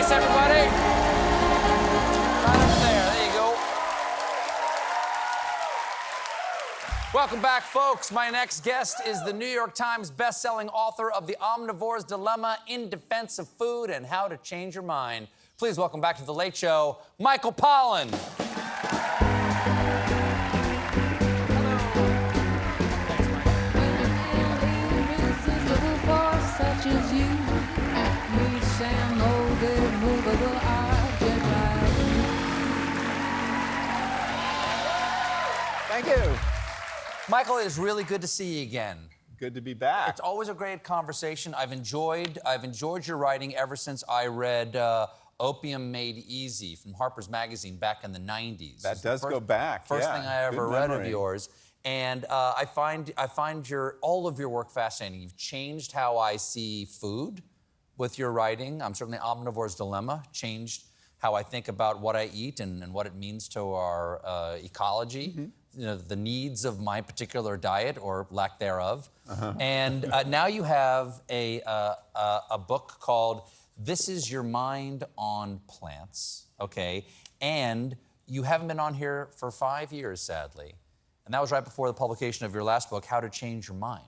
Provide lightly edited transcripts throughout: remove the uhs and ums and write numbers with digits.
Nice, everybody. Right over there you go. Welcome back, folks. My next guest is the New York Times best-selling author of The Omnivore's Dilemma: In Defense of Food and How to Change Your Mind. Please welcome back to The Late Show, Michael Pollan. Thank you. Michael, it is really good to see you again. Good to be back. It's always a great conversation. I've enjoyed your writing ever since I read Opium Made Easy from Harper's Magazine back in the 90s. That does go back. First yeah. thing I ever read of yours. And I find all of your work fascinating. You've changed how I see food with your writing. Certainly Omnivore's Dilemma changed how I think about what I eat and what it means to our ecology. Mm-hmm. You know, the needs of my particular diet or lack thereof. Uh-huh. And now you have a book called This Is Your Mind on Plants, okay? And you haven't been on here for 5 years, sadly. And that was right before the publication of your last book, How to Change Your Mind.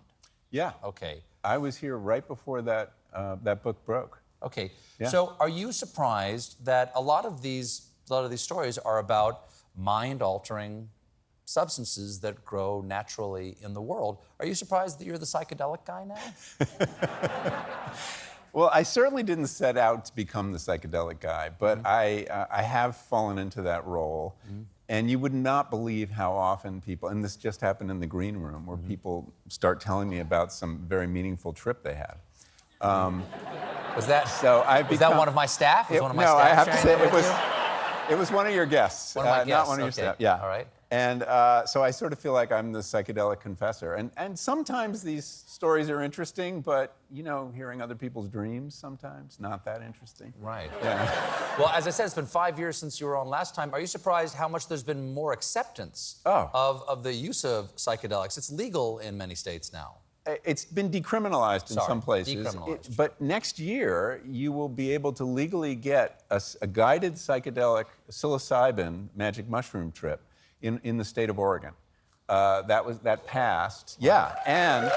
Yeah. Okay. I was here right before that book broke. Okay. Yeah. So are you surprised that a lot of these stories are about mind-altering substances that grow naturally in the world? Are you surprised that you're the psychedelic guy now? Well, I certainly didn't set out to become the psychedelic guy, but mm-hmm. I have fallen into that role. Mm-hmm. And you would not believe how often people, and this just happened in the green room, where mm-hmm. people start telling me about some very meaningful trip they had. Was that one of my staff? Was one of my staff I have to say it it was one of your guests. One of my guests. Not one of your okay. staff. Yeah. All right. And so I sort of feel like I'm the psychedelic confessor. And sometimes these stories are interesting, but, you know, hearing other people's dreams sometimes, not that interesting. Right. Yeah. Well, as I said, it's been 5 years since you were on last time. Are you surprised how much there's been more acceptance of the use of psychedelics? It's legal in many states now. It's been decriminalized in some places. But next year, you will be able to legally get a guided psychedelic psilocybin magic mushroom trip in the state of Oregon. That passed. Yeah, and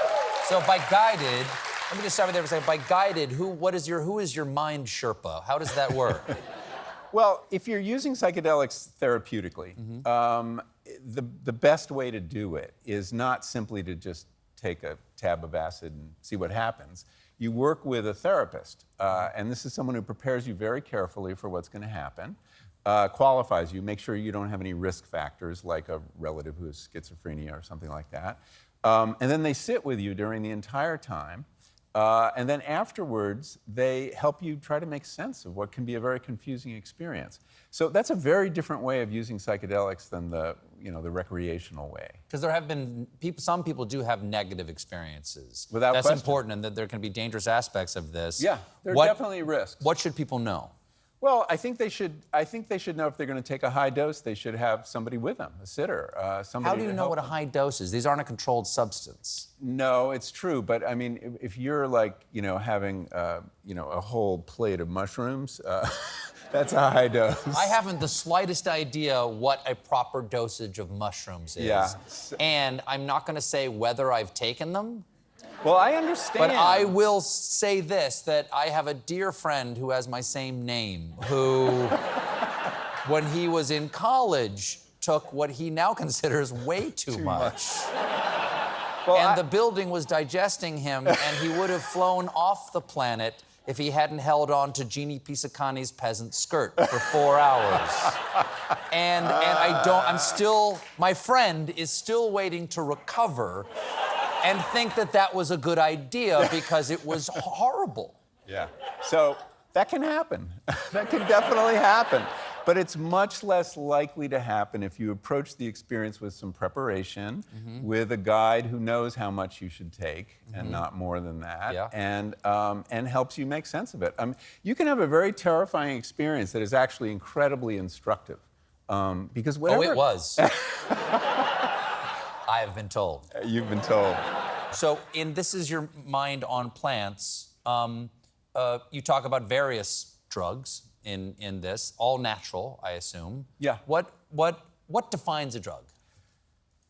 so by guided, let me just start with there and say, by guided, who is your mind Sherpa? How does that work? Well, if you're using psychedelics therapeutically, mm-hmm. The best way to do it is not simply to just take a tab of acid and see what happens. You work with a therapist, and this is someone who prepares you very carefully for what's going to happen. Qualifies you, make sure you don't have any risk factors like a relative who has schizophrenia or something like that. And then they sit with you during the entire time. And then afterwards, they help you try to make sense of what can be a very confusing experience. So that's a very different way of using psychedelics than the recreational way. Because there have been some people do have negative experitions. Without question. That's important, and that there can be dangerous aspects of this. Yeah, there are definitely risks. What should people know? Well, I think they should know if they're going to take a high dose, they should have somebody with them, a sitter, somebody. How do you know what a high dose is? These aren't a controlled substance. No, it's true, but I mean, if you're like, having, a whole plate of mushrooms, that's a high dose. I haven't the slightest idea what a proper dosage of mushrooms is. Yeah. And I'm not going to say whether I've taken them. Well, I understand. But I will say this, that I have a dear friend who has my same name, who, when he was in college, took what he now considers way too much. Well, the building was digesting him, and he would have flown off the planet if he hadn't held on to Jeannie Pisacani's peasant skirt for 4 hours. And my friend is still waiting to recover and think that was a good idea because it was horrible. Yeah. So that can happen. That can definitely happen. But it's much less likely to happen if you approach the experience with some preparation, mm-hmm. with a guide who knows how much you should take, mm-hmm. and not more than that, yeah. and helps you make sense of it. You can have a very terrifying experience that is actually incredibly instructive. Because whatever... Oh, it was. I have been told. You've been told. So in This Is Your Mind on Plants, you talk about various drugs, in this, all natural, I assume. Yeah. What defines a drug?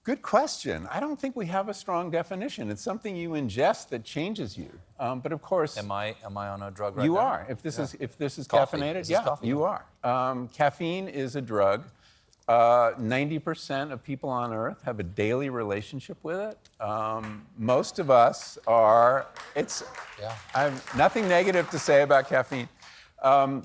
Good question. I don't think we have a strong definition. It's something you ingest that changes you. But of course, Am I on a drug right now? you are. If this is Coffee. caffeinated, This is yeah, coffee. you are. Caffeine is a drug. 90% of people on Earth have a daily relationship with it. Most of us are. Yeah. I have nothing negative to say about caffeine.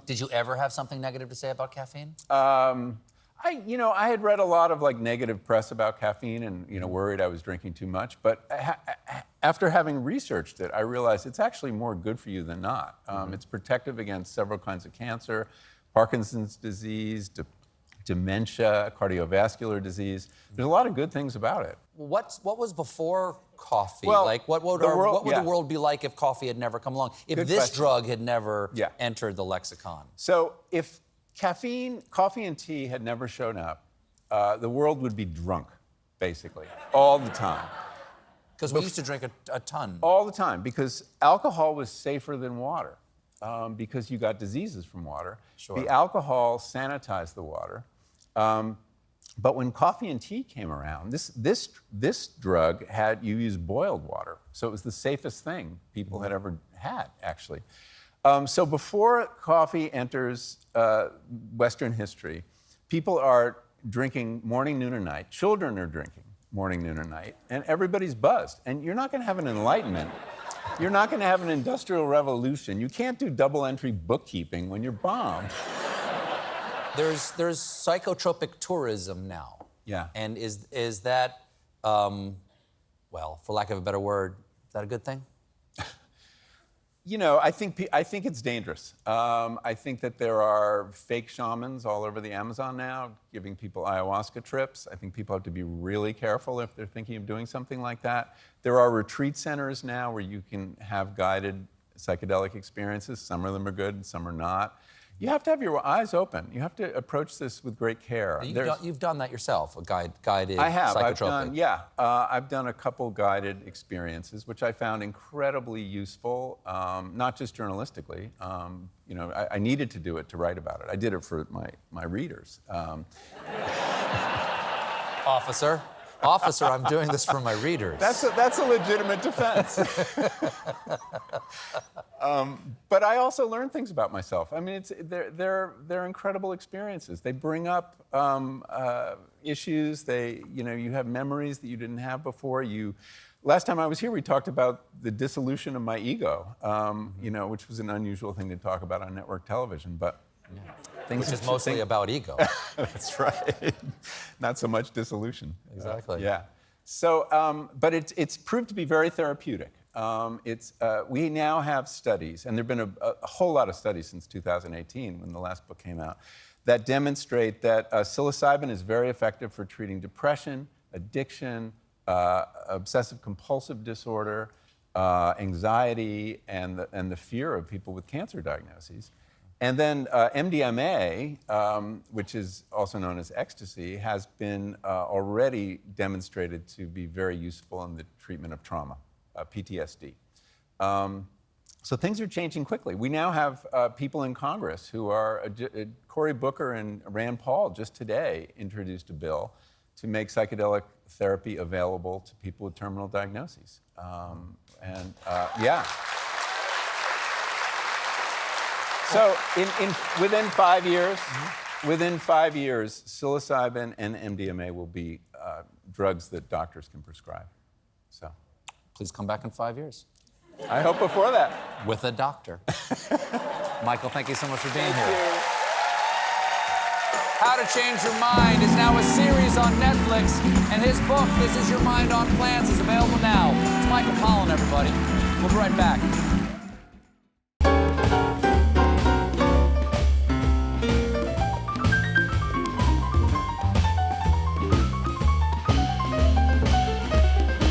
Did you ever have something negative to say about caffeine? I had read a lot of negative press about caffeine and worried I was drinking too much. But after having researched it, I realized it's actually more good for you than not. It's protective against several kinds of cancer, Parkinson's disease, dementia, cardiovascular disease. There's a lot of good things about it. What was before coffee? Well, what would the world- the world be like if coffee had never come along? If Good this question. drug had never Yeah. entered the lexicon? So if coffee and tea had never shown up, the world would be drunk, basically, all the time. Because we used to drink a ton. All the time, because alcohol was safer than water, because you got diseases from water. Sure. The alcohol sanitized the water. But when coffee and tea came around, this drug you use boiled water. So it was the safest thing people had ever had, actually. So before coffee enters Western history, people are drinking morning, noon, and night. Children are drinking morning, noon, and night, and everybody's buzzed. And you're not going to have an enlightenment. You're not going to have an industrial revolution. You can't do double-entry bookkeeping when you're bombed. There's psychotropic tourism now. Yeah. And is that, well, for lack of a better word, is that a good thing? I think it's dangerous. I think that there are fake shamans all over the Amazon now giving people ayahuasca trips. I think people have to be really careful if they're thinking of doing something like that. There are retreat centers now where you can have guided psychedelic experiences. Some of them are good and some are not. You have to have your eyes open. You have to approach this with great care. You've done that yourself, a guided I have. psychotropic. I've done a couple guided experiences, which I found incredibly useful, not just journalistically. I needed to do it to write about it. I did it for my readers. Officer, I'm doing this for my readers. That's a legitimate defense. But I also learned things about myself. I mean, they're incredible experiences. They bring up issues. You have memories that you didn't have before. Last time I was here, we talked about the dissolution of my ego, which was an unusual thing to talk about on network television. But which is mostly about ego. That's right. Not so much dissolution. Exactly. Yeah. So, but it's proved to be very therapeutic. We now have studies, and there have been a whole lot of studies since 2018, when the last book came out, that demonstrate that psilocybin is very effective for treating depression, addiction, obsessive-compulsive disorder, anxiety, and the fear of people with cancer diagnoses. And then MDMA, which is also known as ecstasy, has been already demonstrated to be very useful in the treatment of trauma, PTSD. So things are changing quickly. We now have people in Congress who are, Cory Booker and Rand Paul just today introduced a bill to make psychedelic therapy available to people with terminal diagnoses. Yeah. So within 5 years, psilocybin and MDMA will be drugs that doctors can prescribe. So, Please come back in 5 years. I hope before that. With a doctor. Michael, thank you so much for being here. Thank you. How to Change Your Mind is now a series on Netflix, and his book, This Is Your Mind on Plants, is available now. It's Michael Pollan, everybody. We'll be right back.